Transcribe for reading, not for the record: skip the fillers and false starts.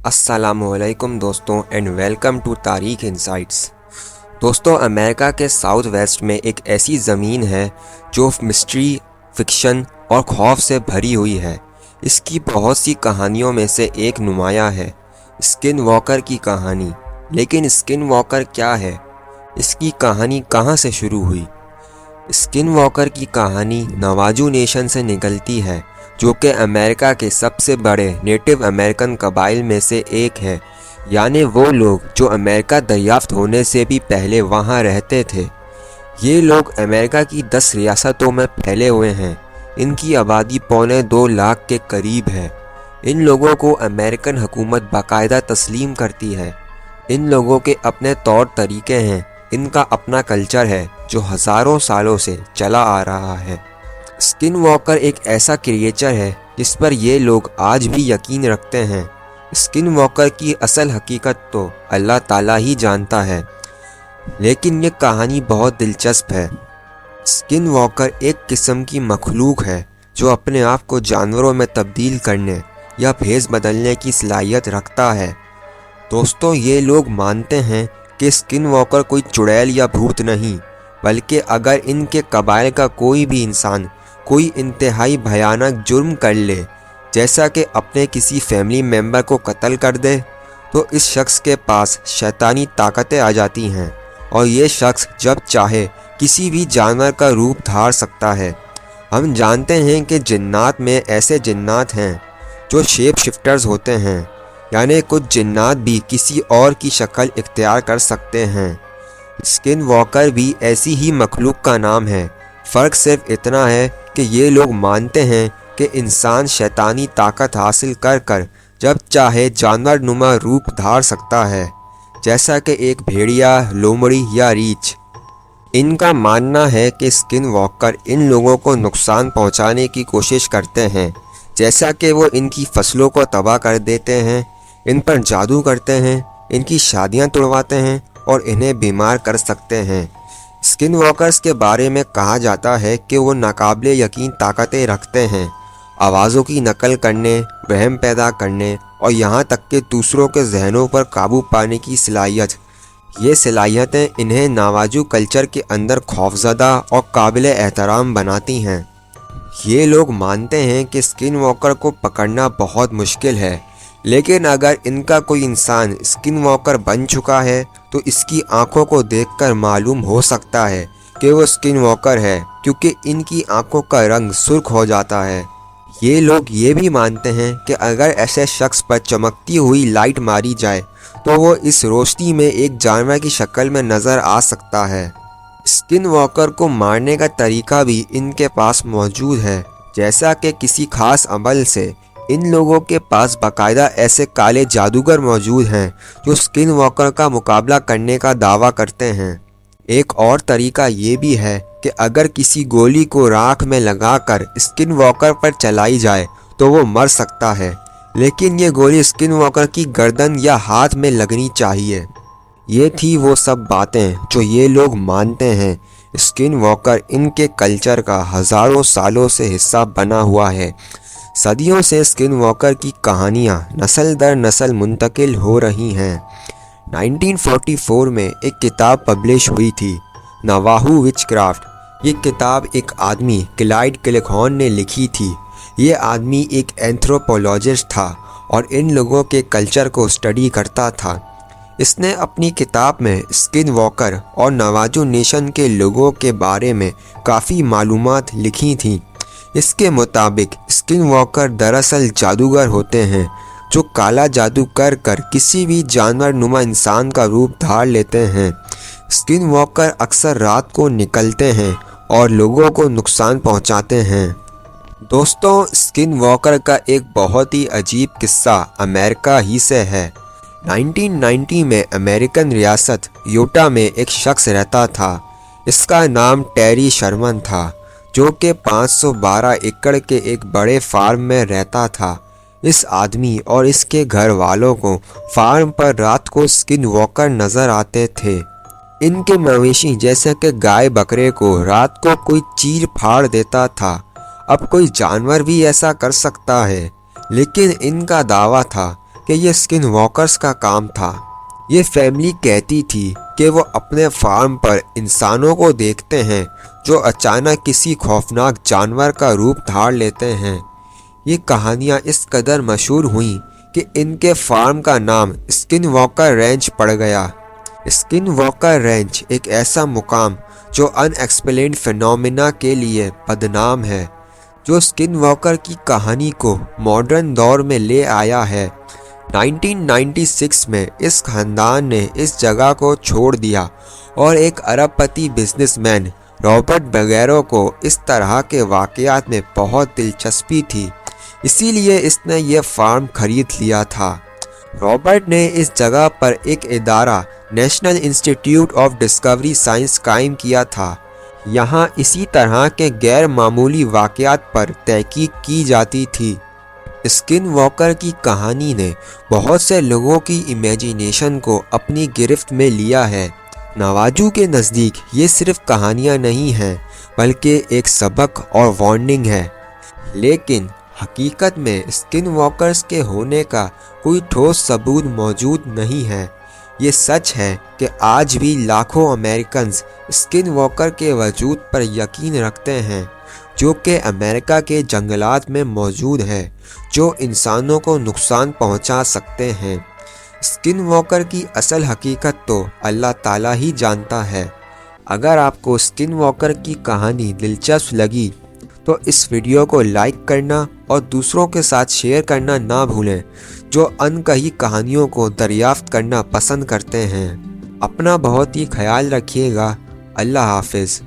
السلام علیکم دوستوں اینڈ ویلکم ٹو تاریخ انسائٹس۔ دوستوں، امریکہ کے ساؤتھ ویسٹ میں ایک ایسی زمین ہے جو مسٹری، فکشن اور خوف سے بھری ہوئی ہے۔ اس کی بہت سی کہانیوں میں سے ایک نمایاں ہے اسکن واکر کی کہانی۔ لیکن اسکن واکر کیا ہے؟ اس کی کہانی کہاں سے شروع ہوئی؟ اسکن واکر کی کہانی نواجو نیشن سے نکلتی ہے، جو کہ امریکہ کے سب سے بڑے نیٹو امریکن قبائل میں سے ایک ہے، یعنی وہ لوگ جو امریکہ دریافت ہونے سے بھی پہلے وہاں رہتے تھے۔ یہ لوگ امریکہ کی 10 ریاستوں میں پھیلے ہوئے ہیں۔ ان کی آبادی 2.25 لاکھ کے قریب ہے۔ ان لوگوں کو امریکن حکومت باقاعدہ تسلیم کرتی ہے۔ ان لوگوں کے اپنے طور طریقے ہیں، ان کا اپنا کلچر ہے جو ہزاروں سالوں سے چلا آ رہا ہے۔ اسکن واکر ایک ایسا کریچر ہے جس پر یہ لوگ آج بھی یقین رکھتے ہیں۔ اسکن واکر کی اصل حقیقت تو اللہ تعالیٰ ہی جانتا ہے، لیکن یہ کہانی بہت دلچسپ ہے۔ اسکن واکر ایک قسم کی مخلوق ہے جو اپنے آپ کو جانوروں میں تبدیل کرنے یا بھیس بدلنے کی صلاحیت رکھتا ہے۔ دوستوں، یہ لوگ مانتے ہیں کہ اسکن واکر کوئی چڑیل یا بھوت نہیں، بلکہ اگر ان کے قبائل کا کوئی بھی انسان کوئی انتہائی بھیانک جرم کر لے، جیسا کہ اپنے کسی فیملی ممبر کو قتل کر دے، تو اس شخص کے پاس شیطانی طاقتیں آ جاتی ہیں اور یہ شخص جب چاہے کسی بھی جانور کا روپ دھار سکتا ہے۔ ہم جانتے ہیں کہ جنات میں ایسے جنات ہیں جو شیپ شفٹرز ہوتے ہیں، یعنی کچھ جنات بھی کسی اور کی شکل اختیار کر سکتے ہیں۔ اسکن واکر بھی ایسی ہی مخلوق کا نام ہے۔ فرق صرف اتنا ہے کہ یہ لوگ مانتے ہیں کہ انسان شیطانی طاقت حاصل کر کر جب چاہے جانور نما روپ دھار سکتا ہے، جیسا کہ ایک بھیڑیا، لومڑی یا ریچھ۔ ان کا ماننا ہے کہ اسکن واکر ان لوگوں کو نقصان پہنچانے کی کوشش کرتے ہیں، جیسا کہ وہ ان کی فصلوں کو تباہ کر دیتے ہیں، ان پر جادو کرتے ہیں، ان کی شادیاں توڑواتے ہیں اور انہیں بیمار کر سکتے ہیں۔ اسکن واکرز کے بارے میں کہا جاتا ہے کہ وہ ناقابل یقین طاقتیں رکھتے ہیں، آوازوں کی نقل کرنے، وہم پیدا کرنے اور یہاں تک کہ دوسروں کے ذہنوں پر قابو پانے کی صلاحیت۔ یہ صلاحیتیں انہیں نواجو کلچر کے اندر خوفزدہ اور قابل احترام بناتی ہیں۔ یہ لوگ مانتے ہیں کہ اسکن واکر کو پکڑنا بہت مشکل ہے، لیکن اگر ان کا کوئی انسان اسکن واکر بن چکا ہے تو اس کی آنکھوں کو دیکھ کر معلوم ہو سکتا ہے کہ وہ اسکن واکر ہے، کیونکہ ان کی آنکھوں کا رنگ سرخ ہو جاتا ہے۔ یہ لوگ یہ بھی مانتے ہیں کہ اگر ایسے شخص پر چمکتی ہوئی لائٹ ماری جائے تو وہ اس روشنی میں ایک جانور کی شکل میں نظر آ سکتا ہے۔ اسکن واکر کو مارنے کا طریقہ بھی ان کے پاس موجود ہے، جیسا کہ کسی خاص عمل سے۔ ان لوگوں کے پاس باقاعدہ ایسے کالے جادوگر موجود ہیں جو اسکن واکر کا مقابلہ کرنے کا دعویٰ کرتے ہیں۔ ایک اور طریقہ یہ بھی ہے کہ اگر کسی گولی کو راکھ میں لگا کر اسکن واکر پر چلائی جائے تو وہ مر سکتا ہے، لیکن یہ گولی اسکن واکر کی گردن یا ہاتھ میں لگنی چاہیے۔ یہ تھی وہ سب باتیں جو یہ لوگ مانتے ہیں۔ اسکن واکر ان کے کلچر کا ہزاروں سالوں سے حصہ بنا ہوا ہے۔ صدیوں سے اسکن واکر کی کہانیاں نسل در نسل منتقل ہو رہی ہیں۔ 1944 میں ایک کتاب پبلش ہوئی تھی، نواہو وچ کرافٹ۔ یہ کتاب ایک آدمی کلائیڈ کلیگہورن نے لکھی تھی۔ یہ آدمی ایک اینتھروپولوجسٹ تھا اور ان لوگوں کے کلچر کو اسٹڈی کرتا تھا۔ اس نے اپنی کتاب میں اسکن واکر اور نواجو نیشن کے لوگوں کے بارے میں کافی معلومات لکھی تھیں۔ اس کے مطابق اسکن واکر دراصل جادوگر ہوتے ہیں جو کالا جادو کر کر کسی بھی جانور نما انسان کا روپ دھار لیتے ہیں۔ اسکن واکر اکثر رات کو نکلتے ہیں اور لوگوں کو نقصان پہنچاتے ہیں۔ دوستوں، اسکن واکر کا ایک بہت ہی عجیب قصہ امریکہ ہی سے ہے۔ 1990 میں امریکن ریاست یوٹا میں ایک شخص رہتا تھا۔ اس کا نام ٹیری شرمن تھا، جو کہ 512 ایکڑ کے ایک بڑے فارم میں رہتا تھا۔ اس آدمی اور اس کے گھر والوں کو فارم پر رات کو اسکن واکر نظر آتے تھے۔ ان کے مویشی جیسے کہ گائے بکرے کو رات کو کوئی چیر پھاڑ دیتا تھا۔ اب کوئی جانور بھی ایسا کر سکتا ہے، لیکن ان کا دعویٰ تھا کہ یہ اسکن واکرز کا کام تھا۔ یہ فیملی کہتی تھی کہ وہ اپنے فارم پر انسانوں کو دیکھتے ہیں جو اچانک کسی خوفناک جانور کا روپ دھار لیتے ہیں۔ یہ کہانیاں اس قدر مشہور ہوئیں کہ ان کے فارم کا نام اسکن واکر رینچ پڑ گیا۔ اسکن واکر رینچ ایک ایسا مقام جو ان ایکسپلینڈ فینومینا کے لیے بدنام ہے، جو اسکن واکر کی کہانی کو ماڈرن دور میں لے آیا ہے۔ 1996 میں اس خاندان نے اس جگہ کو چھوڑ دیا اور ایک ارب پتی بزنس مین رابرٹ بگیرو کو اس طرح کے واقعات میں بہت دلچسپی تھی، اسی لیے اس نے یہ فارم خرید لیا تھا۔ رابرٹ نے اس جگہ پر ایک ادارہ national institute of Discovery science قائم کیا تھا۔ یہاں اسی طرح کے غیر معمولی واقعات پر تحقیق کی جاتی تھی۔ اسکن واکر کی کہانی نے بہت سے لوگوں کی امیجینیشن کو اپنی گرفت میں لیا ہے۔ نواجو کے نزدیک یہ صرف کہانیاں نہیں ہیں بلکہ ایک سبق اور وارننگ ہے، لیکن حقیقت میں اسکن واکرز کے ہونے کا کوئی ٹھوس ثبوت موجود نہیں ہے۔ یہ سچ ہے کہ آج بھی لاکھوں امریکنز اسکن واکر کے وجود پر یقین رکھتے ہیں، جو کہ امریکہ کے جنگلات میں موجود ہے، جو انسانوں کو نقصان پہنچا سکتے ہیں۔ اسکن واکر کی اصل حقیقت تو اللہ تعالیٰ ہی جانتا ہے۔ اگر آپ کو اسکن واکر کی کہانی دلچسپ لگی تو اس ویڈیو کو لائک کرنا اور دوسروں کے ساتھ شیئر کرنا نہ بھولیں جو ان کہی کہانیوں کو دریافت کرنا پسند کرتے ہیں۔ اپنا بہت ہی خیال رکھیے گا۔ اللہ حافظ۔